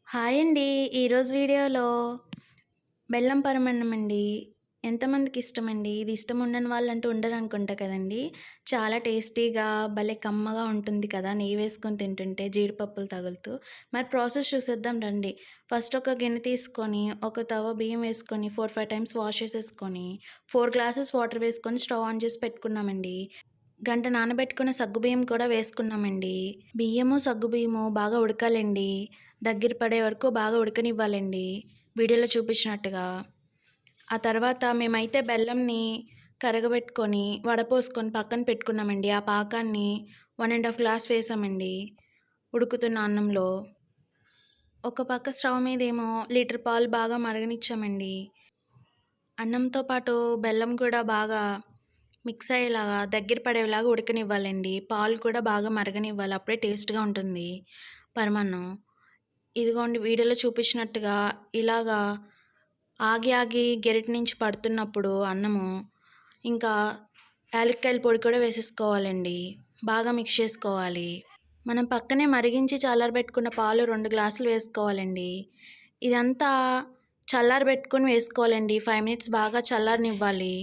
Hi అండి. ఈరోజు వీడియోలో బెల్లం పరమాన్నం అండి. ఎంతమందికి ఇష్టమండి? ఇది ఇష్టం ఉండని వాళ్ళంటూ ఉండరనుకుంటా కదండీ! చాలా టేస్టీగా భలే కమ్మగా ఉంటుంది కదా! నెయ్యి వేసుకొని తింటుంటే జీడిపప్పులు తగులుతూ. మరి ప్రాసెస్ చూసేద్దాం రండి. ఫస్ట్ ఒక గిన్నె తీసుకొని, ఒక తవ బియ్యం వేసుకొని 4, 5 టైమ్స్ వాష్ చేసేసుకొని, 4 గ్లాసెస్ వాటర్ వేసుకొని స్టవ్ ఆన్ చేసి పెట్టుకున్నామండి. గంట నానబెట్టుకున్న సగ్గుబియ్యం కూడా వేసుకున్నామండి. బియ్యము, సగ్గుబియ్యము బాగా ఉడకాలండి. దగ్గర పడే వరకు బాగా ఉడకనివ్వాలండి. వీడియోలో చూపించినట్టుగా. ఆ తర్వాత మేమైతే బెల్లంని కరగబెట్టుకొని, వడపోసుకొని పక్కన పెట్టుకున్నామండి. ఆ పాకాన్ని 1 ½ గ్లాస్ వేసామండి ఉడుకుతున్న అన్నంలో. ఒక పక్క స్టవ్ మీదేమో లీటర్ పాలు బాగా మరగనిచ్చామండి. అన్నంతో పాటు బెల్లం కూడా బాగా మిక్స్ అయ్యేలాగా, దగ్గర పడేలాగా ఉడకనివ్వాలండి. పాలు కూడా బాగా మరగనివ్వాలి. అప్పుడే టేస్ట్‌గా ఉంటుంది పరమాన్నం. ఇదిగోండి వీడియోలో చూపించినట్టుగా ఇలాగా ఆగి ఆగి గెరిటి నుంచి పడుతున్నప్పుడు అన్నము, ఇంకా యాలక్కాయల పొడి కూడా వేసేసుకోవాలండి. బాగా మిక్స్ చేసుకోవాలి. మనం పక్కనే మరిగించి చల్లారబెట్టుకున్న పాలు 2 గ్లాసులు వేసుకోవాలండి. ఇదంతా చల్లారబెట్టుకొని వేసుకోవాలండి. 5 మినిట్స్ బాగా చల్లారనివ్వాలి.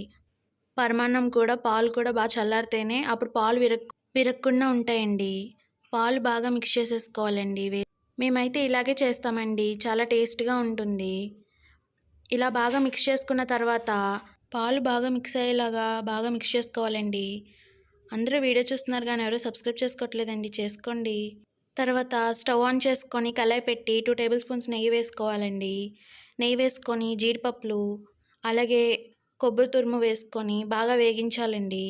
పరమాన్నం కూడా పాలు కూడా బాగా చల్లారితేనే అప్పుడు పాలు విరగకుండా ఉంటాయండి. పాలు బాగా మిక్స్ చేసేసుకోవాలండి. మేమైతే ఇలాగే చేస్తామండి. చాలా టేస్ట్‌గా ఉంటుంది. ఇలా బాగా మిక్స్ చేసుకున్న తర్వాత పాలు బాగా మిక్స్ అయ్యేలాగా బాగా మిక్స్ చేసుకోవాలండి. అందరూ వీడియో చూస్తున్నారు గానీ ఎవరు సబ్స్క్రైబ్ చేసుకోవట్లేదండి. చేసుకోండి. తర్వాత స్టవ్ ఆన్ చేసుకొని కళాయి పెట్టి 2 టేబుల్ స్పూన్స్ నెయ్యి వేసుకోవాలండి. నెయ్యి వేసుకొని జీడిపప్పులు, అలాగే కొబ్బరి తురుము వేసుకొని బాగా వేగించాలండి.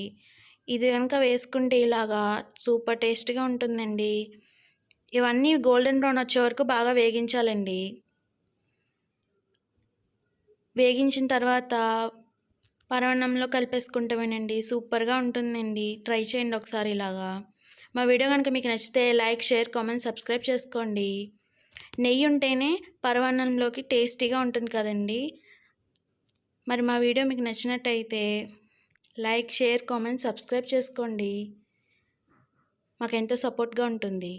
ఇది గనుక వేసుకుంటే ఇలాగా సూపర్ టేస్ట్‌గా ఉంటుందండి. ఇవన్నీ గోల్డెన్ బ్రౌన్ వచ్చే వరకు బాగా వేగించాలండి. వేగించిన తర్వాత పరమాన్నంలో కలిపేసుకుంటామేనండి. సూపర్‌గా ఉంటుందండి. ట్రై చేయండి ఒకసారి ఇలాగా. మా వీడియో గనుక మీకు నచ్చితే లైక్, షేర్, కామెంట్, సబ్స్క్రైబ్ చేసుకోండి. నెయ్యి ఉంటేనే పరమాన్నంలోకి టేస్టీగా ఉంటుంది కదండీ! మరి మా వీడియో మీకు నచ్చినట్టయితే లైక్, షేర్, కామెంట్, సబ్స్క్రైబ్ చేసుకోండి. మాకెంతో సపోర్ట్‌గా ఉంటుంది.